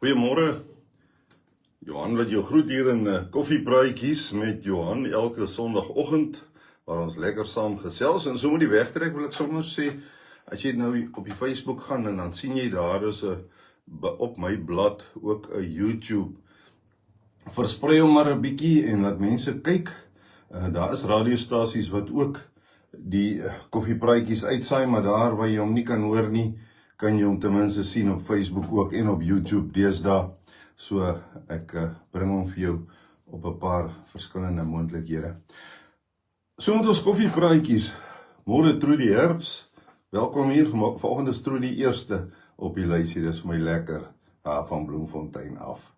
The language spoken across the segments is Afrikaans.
Goeiemôre, Johan wat jou groet hier in Koffiepraatjies met Johan elke sondagoggend waar ons lekker saam gesels en so met die wegtrek wil ek sommer sê, as jy nou op die Facebook gaan en dan sien jy daar is op my blad ook 'n YouTube. Versprei hom maar 'n bietjie en laat mense kyk. Daar is radiostasies wat ook die koffiepraatjies uitsaai, maar daar waar jy hom nie kan hoor nie, kan jy hom ten minste sien op Facebook ook en op YouTube deesdae. So ek bring hom vir jou op 'n paar verskillende moontlikhede. So met ons koffiepraatjies. Môre Trudy Herbs. Welkom hier. Vanoggend is Trudy eerste op die lysie. Dis vir my lekker van Bloemfontein af.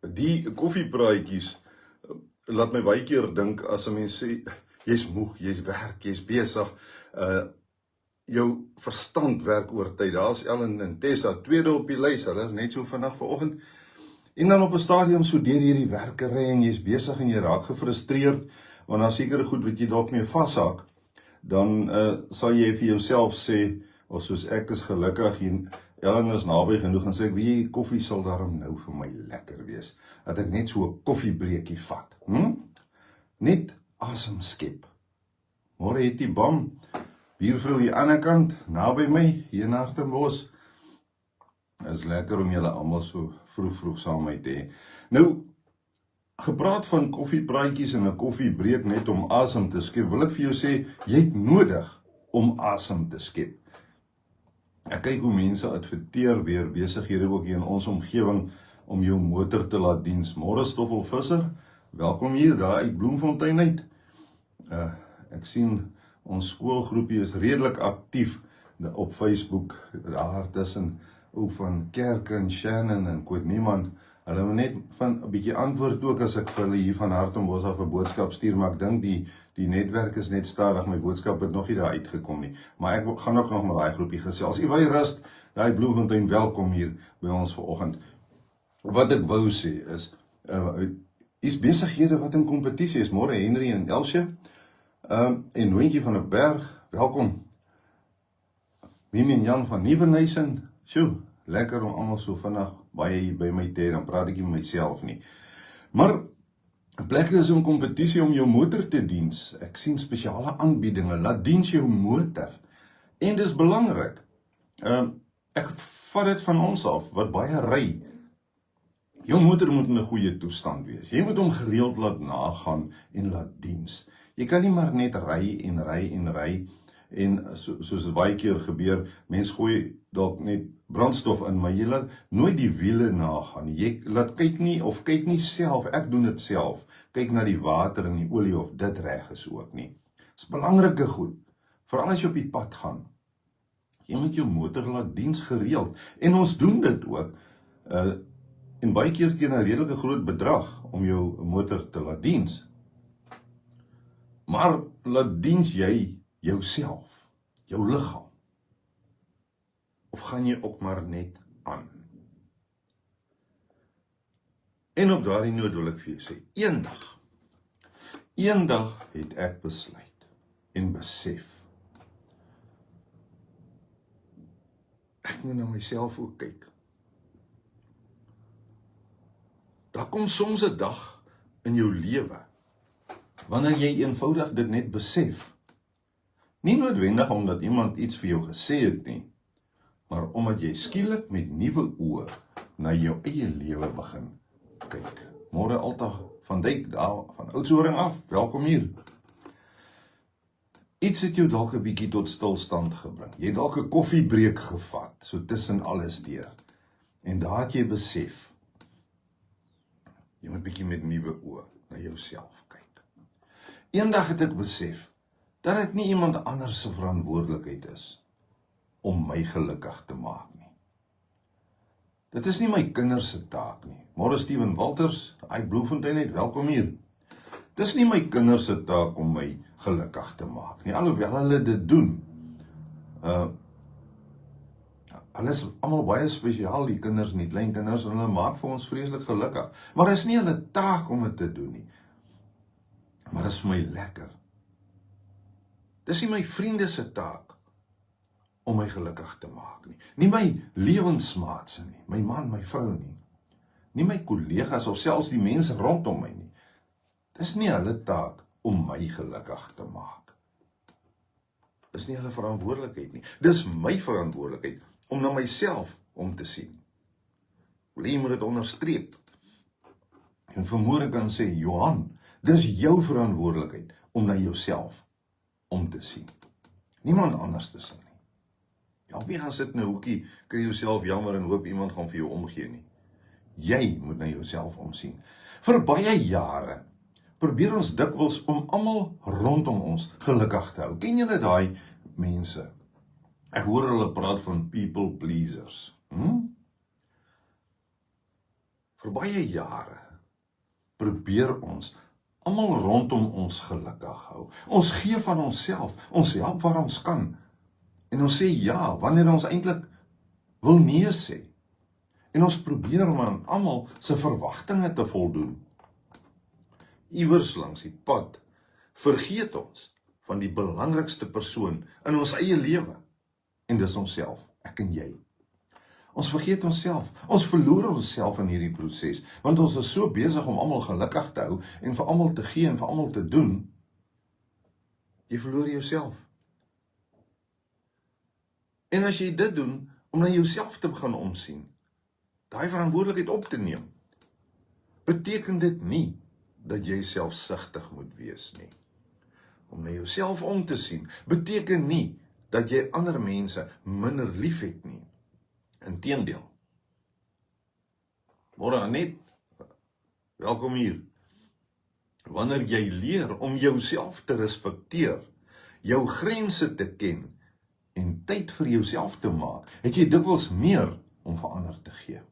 Die koffiepraatjies laat my baie keer dink as 'n mens sê jy's moeg, jy's werk, jy's besig. Jou verstand werk oor tyd. Daar's Ellen en Tessa, tweede op die lys. Hulle is net so vinnig vanoggend. En dan op 'n stadium so deur hierdie werkery en jy's besig en jy raak gefrustreerd want daar seker goed wat jy dalk mee vashak. Dan sal jy vir jouself sê, of soos ek is gelukkig en Ellen is naby genoeg en sê ek, wie koffie sal daarom nou vir my lekker wees. Dat ek net so 'n koffiebreekie vat. Net asem skep. Môre het die bom. Buurvrou hier aan die kant, naby my, hier in Hartenbos. Is lekker om julle almal so vroeg saam met te hê. Nou, gepraat van koffiepraatjies en 'n koffiebreek net om asem te skep, wil ek vir jou sê, jy het nodig om asem te skep. Ek kyk hoe mense adverteer weer besighede ook hier in ons omgewing om jou motor te laat diens. Môre Stoffel Visser, welkom hier daar uit Bloemfontein uit. Ek sien ons skoolgroepie is redelik aktief op Facebook, daar tussen van Kerk en Shannon en Koet Niemand. Hulle moet net van 'n bietjie antwoord ook as ek vir hulle hier van Hartenbos af 'n boodskap stuur, maar ek dink die netwerk is net stadig, my boodskap het nog nie daar uitgekom nie. Maar ek gaan ook nog met daai groepie gesels. Iwai Rust, daai Bloemfontein, welkom hier by ons vanoggend. Wat ek wou sê is, is besighede wat in kompetisie is. Môre Henry en Elsje. En Noontjie van 'n Berg, welkom. Mimi en Jan van Nieuwenhuisen, sjoe, lekker om almal so vinnig baie hier by my te hê, dan praat ek nie met myself nie. Maar, 'n plek is om kompetisie om jou motor te diens. Ek sien spesiale aanbiedinge, laat diens jou motor. En dis belangrik. Ek vat dit van ons af, wat baie ry. Jou motor moet in 'n goeie toestand wees. Jy moet hom gereeld laat nagaan en laat diens. Jy kan nie maar net ry en soos dit baie keer gebeur, mens gooi dalk net brandstof in, maar jy laat nooit die wiele nagaan. Jy laat kyk nie self, ek doen dit self. Kyk na die water en die olie of dit reg is ook nie. Dis belangrike goed, veral as jy op die pad gaan. Jy moet jou motor laat diens gereeld en ons doen dit ook. En baie keer teen 'n redelike groot bedrag om jou motor te laat diens. Maar laat diens jy jouself, jou liggaam? Of gaan jy ook maar net aan? En op daardie noot wil ek vir jou sê, eendag het ek besluit en besef, ek moet na myself ook kyk. Daar kom soms 'n dag in jou lewe, wanneer jy eenvoudig dit net besef. Nie noodwendig omdat iemand iets vir jou gesê het nie, maar omdat jy skielik met nuwe oë na jou eie lewe begin kyk. Môre Altag van Dijk, daar van Oudtshoorn af, welkom hier. Iets het jou dalk 'n bietjie tot stilstand gebring. Jy het dalk 'n koffiebreek gevat, so tussen alles deur. En daar het jy besef, jy moet bietjie met nuwe oë na jouself kyk. Eendag het ek besef dat dit nie iemand anders se verantwoordelikheid is om my gelukkig te maak nie. Dit is nie my kinders se taak nie. Môre Steven Walters, uit Bloemfontein uit, welkom hier. Dis nie my kinders se taak om my gelukkig te maak nie, alhoewel hulle dit doen. Hulle is almal baie spesiaal, die kinders en die kleinkinders, en hulle maak vir ons vreeslik gelukkig. Maar dit is nie hulle taak om dit te doen nie. Maar dit is vir my lekker. Dis nie my vriende se taak om my gelukkig te maak nie. Nie my lewensmaatse nie, my man, my vrou nie. Nie my kollegas of selfs die mense rondom my nie. Dis nie hulle taak om my gelukkig te maak. Dis nie hulle verantwoordelikheid nie. Dis my verantwoordelikheid om na myself om te sien. Wil jy moet dit onderstreep. En vermoede kan sê, Johan, dis jou verantwoordelikheid om na jouself om te sien. Niemand anders te sien nie. Jy nie gaan sit in 'n hoekie, kry jouself jammer en hoop iemand gaan vir jou omgee nie. Jy moet na jouself omsien. Vir baie jare probeer ons dikwels om almal rondom ons gelukkig te hou. Ken julle daai mense? Ek hoor hulle praat van people pleasers. Vir baie jare probeer ons almal rondom ons gelukkig hou. Ons gee van onsself, ons help waar ons kan. En ons sê ja, wanneer ons eintlik wil nee sê. En ons probeer om aan almal se verwagtinge te voldoen. Iewers langs die pad vergeet ons van die belangrikste persoon in ons eie lewe. En dis onsself, ek en jy. Ons vergeet onsself, ons verloor onsself in hierdie proses, want ons is so besig om almal gelukkig te hou, en vir almal te gee en vir almal te doen, jy verloor jouself. En as jy dit doen, om na jouself te begin omsien, daai verantwoordelikheid op te neem, beteken dit nie, dat jy selfsugtig moet wees nie. Om na jouself om te sien, beteken nie, dat jy ander mense minder lief het nie. Inteendeel. Môre Anet, welkom hier. Wanneer jy leer om jouself te respekteer, jou grense te ken, en tyd vir jouself te maak, het jy dikwels meer om vir ander te gee.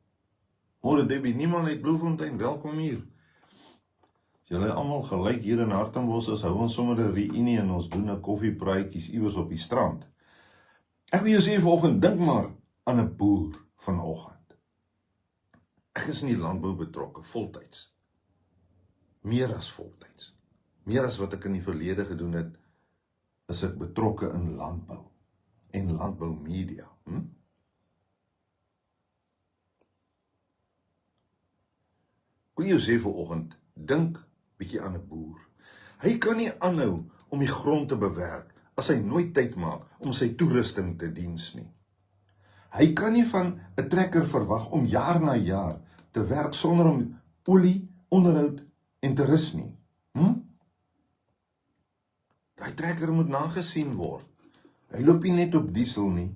Môre Debbie, niemand uit Bloemfontein, welkom hier. As julle almal gelyk hier in Hartenbos is, hou ons sommer 'n reunie en ons doen 'n koffiepraatjies iewers op die strand. Ek wil jou sê vanoggend, dink maar aan 'n boer vanoggend. Ek is in die landbou betrokke, voltyds. Meer as voltyds. Meer as wat ek in die verlede gedoen het, is ek betrokke in landbou en landboumedia. Ek wil jou sê vanoggend, dink bietjie aan 'n boer. Hy kan nie aanhou om die grond te bewerk as hy nooit tyd maak om sy toerusting te diens nie. Hy kan nie van 'n trekker verwag om jaar na jaar te werk sonder om olie, onderhoud en te rus nie. Daai trekker moet nagesien word. Hy loop nie net op diesel nie.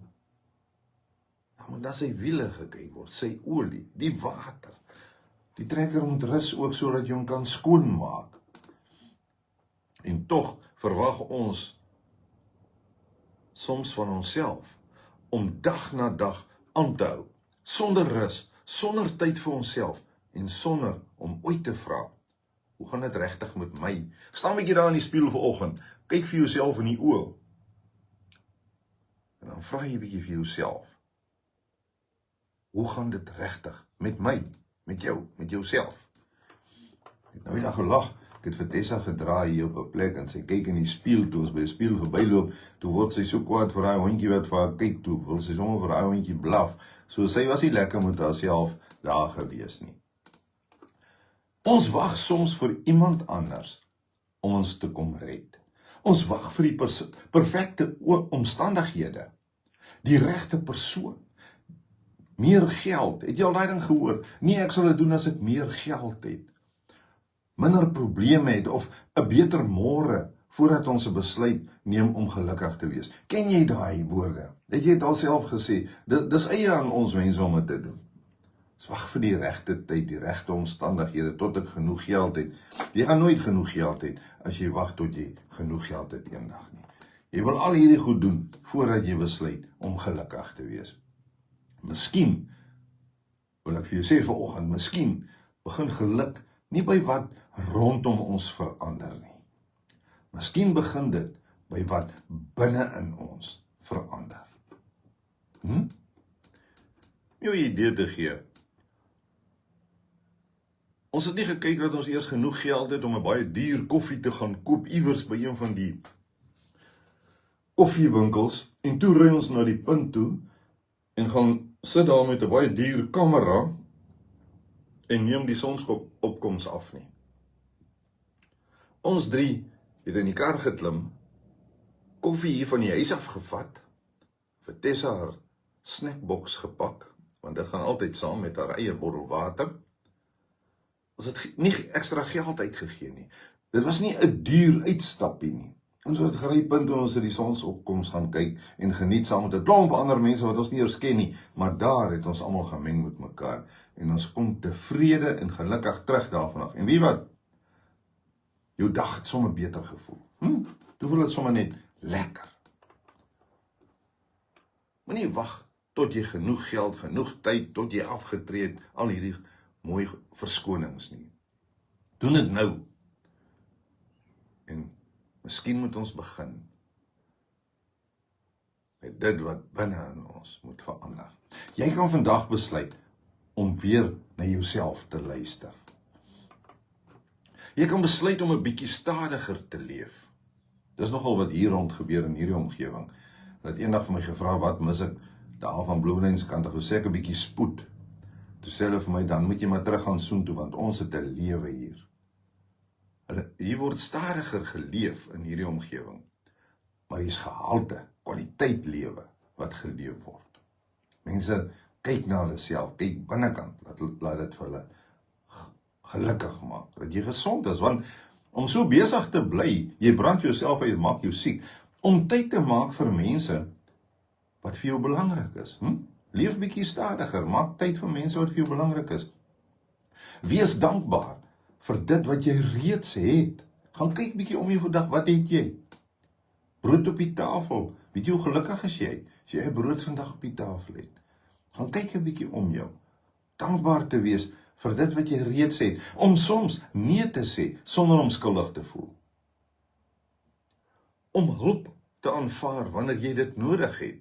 Dan moet daar sy wiele gekyk word, sy olie, die water. Die trekker moet rus ook sodat jy hom kan skoonmaak. En tog verwag ons soms van onsself om dag na dag aan te hou, sonder rus, sonder tyd vir onsself en sonder om ooit te vra, hoe gaan dit regtig met my? Staan 'n bietjie daar in die spieël vanoggend, kyk vir jouself in die oë. En dan vra jy 'n bietjie vir jouself, hoe gaan dit regtig met my, met jou, met jouself? Ek het nou die dag gelag. Ek het vir Tessa gedraai hier op 'n plek en sy kyk in die spieël, toe ons by die spieël verbyloop, toe word sy so kwaad vir daai hondjie wat vir haar kyk, toe wil sy sommer vir daai hondjie blaf. So sy was nie lekker met haarself daar gewees nie. Ons wag soms vir iemand anders om ons te kom red. Ons wag vir die perfekte omstandighede, die regte persoon. Meer geld, het jy al daai ding gehoor? Nee, ek sal dit doen as ek meer geld het. Minder probleme het of 'n beter môre voordat ons 'n besluit neem om gelukkig te wees. Ken jy daai woorde? Het jy dit alself gesê? Dis eie aan ons mense om dit te doen. Ons wag vir die regte tyd, die regte omstandighede tot ek genoeg geld het. Jy gaan nooit genoeg geld hê as jy wag tot jy genoeg geld het eendag nie. Jy wil al hierdie goed doen voordat jy besluit om gelukkig te wees. Miskien wil ek vir jou sê vanoggend, miskien begin geluk nie by wat rondom ons verander nie. Miskien begin dit by wat binne in ons verander. Jou idee te gee. Ons het nie gekyk dat ons eers genoeg geld het om 'n baie duur koffie te gaan koop iewers by een van die koffiewinkels en toe ry ons na die punt toe en gaan sit daar met 'n baie duur kamera en neem die sonsopkoms af nie. Ons drie het in die kar geklim, koffie hier van die huis afgevat, vir Tessa haar snackbox gepak, want dit gaan altyd saam met haar eie bottel water. Ons het nie extra geld uitgegee nie. Dit was nie 'n duur uitstappie nie. Ons het gery punt en ons het die sonsopkoms gaan kyk en geniet saam met 'n klomp ander mense wat ons nie eers ken nie, maar daar het ons almal gemeng met mekaar en ons kom tevrede en gelukkig terug daarvan af. En wie wat? Jou dag het sommer beter gevoel. Toe voel dit sommer net lekker. Moenie wag tot jy genoeg geld, genoeg tyd, tot jy afgetree het, al hierdie mooi verskonings nie. Doen dit nou. En miskien moet ons begin met dit wat binne in ons moet verander. Jy kan vandag besluit om weer na jouself te luister. Jy kan besluit om 'n bietjie stadiger te leef. Dis nogal wat hier rond gebeur in hierdie omgewing. Dat eendag vir my gevra wat mis ek daar van Bloemfontein se kant af, sê ek 'n bietjie spoed. Toe sê hulle vir my, dan moet jy maar terug gaan soontoe, want ons het 'n lewe hier. Hier word stadiger geleef in hierdie omgewing, maar hier is gehalte, kwaliteit lewe wat geleef word. Mense kyk na hulle self, kyk binnekant, laat dit vir hulle gelukkig maak, dat jy gesond is, want om so besig te bly, jy brand jouself uit, maak jou siek, om tyd te maak vir mense wat vir jou belangrik is. Leef bietjie stadiger, maak tyd vir mense wat vir jou belangrik is. Wees dankbaar vir dit wat jy reeds het. Gaan kyk bietjie om jou vandag, wat het jy? Brood op die tafel, weet jy hoe gelukkig is jy, as jy 'n brood vandag op die tafel het? Gaan kyk 'n bietjie om jou, dankbaar te wees vir dit wat jy reeds het, om soms nee te sê, sonder om skuldig te voel. Om hulp te aanvaar wanneer jy dit nodig het.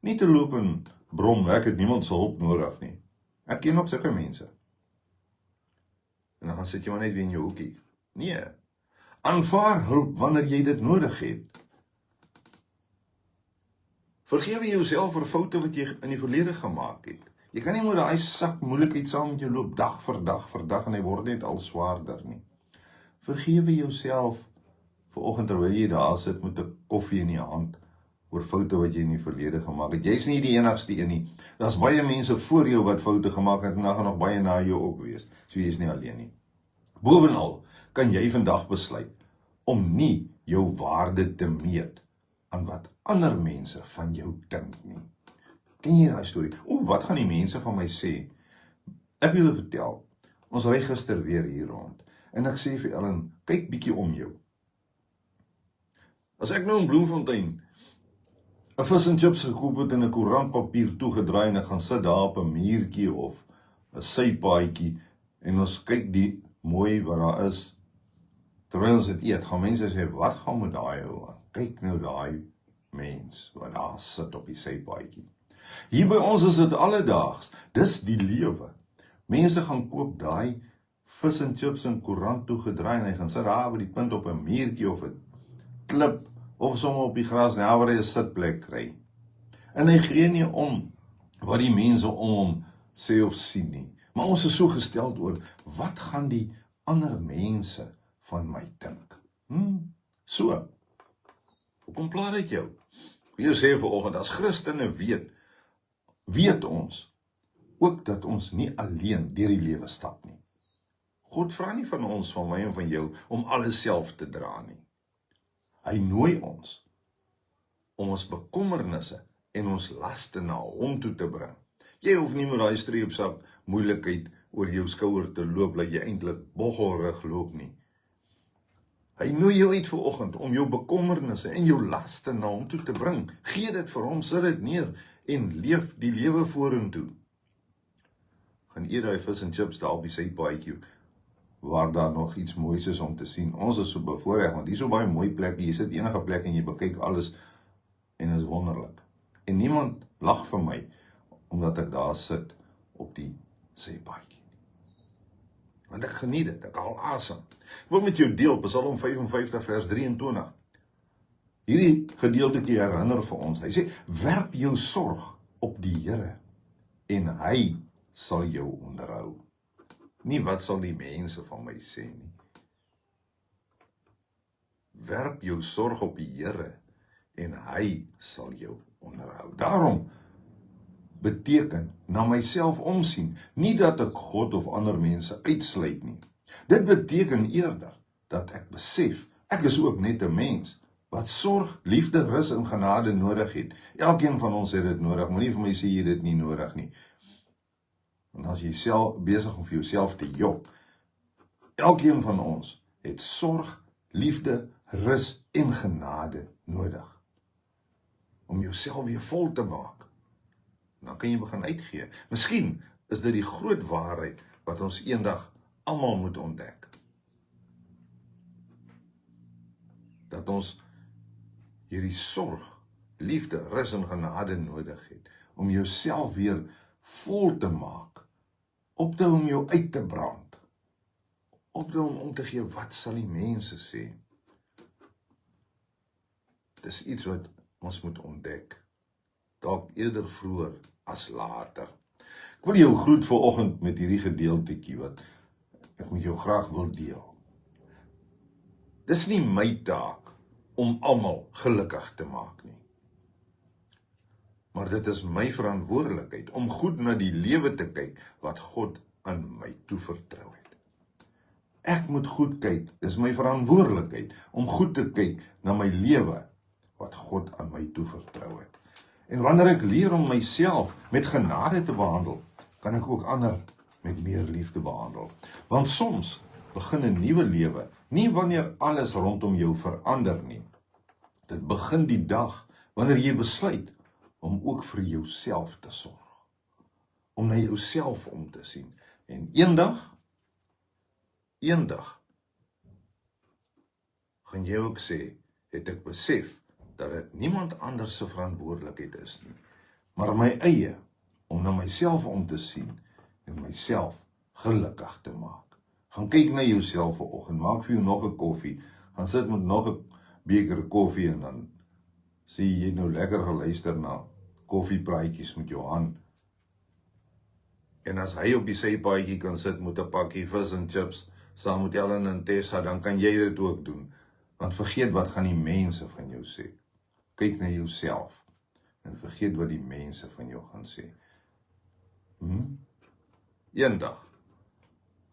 Nie te loop en brom, ek het niemand se hulp nodig nie. Ek ken ook sulke mense. En dan gaan sit jy maar net weer in jou hoekie. Nee, aanvaar hulp wanneer jy dit nodig het. Vergewe jouself vir foute wat jy in die verlede gemaak het. Jy kan nie met daai sak moeilikheid saam met jou loop, dag vir dag, en hy word net al swaarder nie. Vergewe jouself vanoggend terwyl jy daar sit met 'n koffie in die hand, oor foute wat jy in die verlede gemaak het. Jy's nie die enigste een nie. Daar's baie mense voor jou wat foute gemaak het, en daar gaan nog baie na jou ook wees. So jy is nie alleen nie. Bovenal kan jy vandag besluit om nie jou waarde te meet aan wat ander mense van jou dink nie. Ken jy daai storie? Wat gaan die mense van my sê? Ek wil julle vertel, ons ry gister weer hier rond, en ek sê vir Ellen, kyk bietjie om jou. As ek nou in Bloemfontein 'n vis en chips gekoop het en 'n koerantpapier toegedraai en ek gaan sit daar op 'n muurtjie of 'n sypaadjie en ons kyk die mooi wat daar is, terwyl ons dit eet, gaan mense sê, wat gaan met daai ou aan? Kyk nou daai mens wat daar sit op die sypaadjie. Hier by ons is dit alledaags, dis die lewe. Mense gaan koop daai vis en chips en koerant toegedraai en hy gaan sit daar by die punt op 'n muurtjie of 'n klip of sommer op die gras, waar hy 'n sitplek kry. En hy gee nie om wat die mense om hom sê of sien nie. Maar ons is so gesteld oor, wat gaan die ander mense van my dink? So, hoekom pla dit jou? Jy sê vanoggend, as Christene weet ons ook dat ons nie alleen deur die lewe stap nie. God vra nie van ons, van my en van jou, om alles self te dra nie. Hy nooi ons om ons bekommernisse en ons laste na hom toe te bring. Jy hoef nie met daai streepsak moeilikheid oor jou skouer te loop, dat jy eintlik boggelrig loop nie. Hy nooi jou uit vanoggend om jou bekommernisse en jou laste na hom toe te bring. Gee dit vir hom, sit dit neer en leef die lewe vorentoe. Gaan eet daai vis en chips daar op die sypaadjie, waar daar nog iets moois is om te sien. Ons is so bevoorreg, want hier is so baie mooi plekke, jy sit enige plek en jy bekyk alles, en is wonderlik. En niemand lag vir my, omdat ek daar sit op die sypaadjie. Want ek geniet dit, ek haal asem. Ek wil met jou deel, Psalm 55 vers 23. Hierdie gedeeltjie herinner vir ons. Hy sê, werp jou sorg op die Here en hy sal jou onderhou. Nie wat sal die mense van my sê nie. Werp jou sorg op die Here en hy sal jou onderhou. Daarom beteken na myself omsien, nie dat ek God of ander mense uitsluit nie. Dit beteken eerder dat ek besef, ek is ook net 'n mens wat sorg, liefde, rus en genade nodig het. Elkeen van ons het dit nodig. Moenie vir my sê jy het dit nie nodig nie. Want as jy self besig om vir jouself te jok, elkeen van ons het sorg, liefde, rus en genade nodig om jouself weer vol te maak. Dan kan jy begin uitgee. Miskien is dit die groot waarheid wat ons eendag almal moet ontdek. Dat ons hierdie sorg, liefde, rus en genade nodig het om jouself weer vol te maak, op te hou om jou uit te brand, op te hou om te gee, wat sal die mense sê? Dis iets wat ons moet ontdek, dalk eerder vroeër as later. Ek wil jou groet vanoggend met hierdie gedeeltjie wat ek met jou graag wil deel. Dis nie my taak om almal gelukkig te maak nie. Maar dit is my verantwoordelikheid om goed na die lewe te kyk wat God aan my toevertrou het. Ek moet goed kyk, dis my verantwoordelikheid om goed te kyk na my lewe wat God aan my toevertrou het. En wanneer ek leer om myself met genade te behandel, kan ek ook ander met meer liefde behandel. Want soms begin 'n nuwe lewe nie wanneer alles rondom jou verander nie. Dit begin die dag wanneer jy besluit om ook vir jouself te sorg. Om na jouself om te sien. En eendag gaan jy ook sê, het ek besef dat dit niemand anders se verantwoordelikheid is nie, maar my eie om na myself om te sien en myself gelukkig te maak. Gaan kyk na jouself vanoggend, maak vir jou nog 'n koffie, gaan sit met nog 'n beker koffie en dan sê jy nou lekker geluister na koffiepraatjies met Johan. En as hy op die sypaadjie kan sit met 'n pakkie vis en chips saam met Ellen en Tessa, dan kan jy dit ook doen. Want vergeet wat gaan die mense van jou sê. Kyk na jouself en vergeet wat die mense van jou gaan sê. Eendag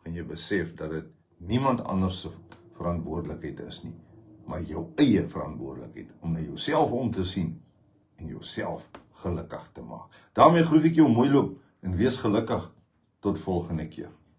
gaan jy besef dat dit niemand anders se verantwoordelikheid is nie, maar jou eie verantwoordelikheid om na jouself om te sien en jouself gelukkig te maak. Daarmee groet ek jou mooi loop en wees gelukkig tot volgende keer.